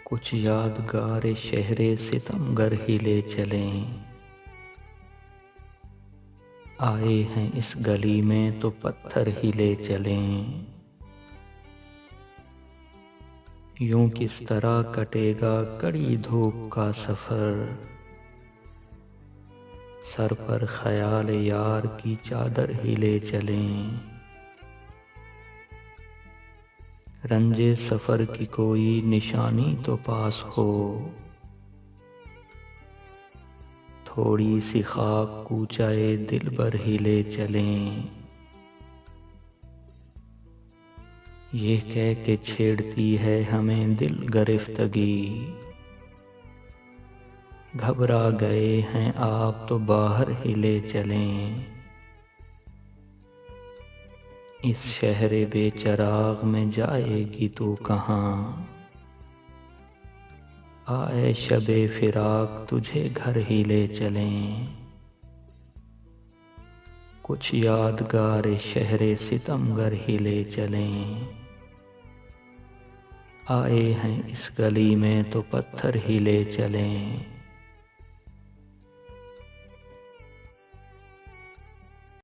کچھ یادگار شہر ستمگر ہی لے چلیں، آئے ہیں اس گلی میں تو پتھر ہی لے چلیں۔ یوں کس طرح کٹے گا کڑی دھوپ کا سفر، سر پر خیال یار کی چادر ہی لے چلیں۔ رنج سفر کی کوئی نشانی تو پاس ہو، تھوڑی سی خاک کوچائے دلبر ہی لے چلیں۔ یہ کہہ کے چھیڑتی ہے ہمیں دل گرفتگی، گھبرا گئے ہیں آپ تو باہر ہی لے چلیں۔ اس شہر بے چراغ میں جائے گی تو کہاں، آئے شب فراق تجھے گھر ہی لے چلیں۔ کچھ یادگار شہر ستمگر ہی لے چلیں، آئے ہیں اس گلی میں تو پتھر ہی لے چلیں۔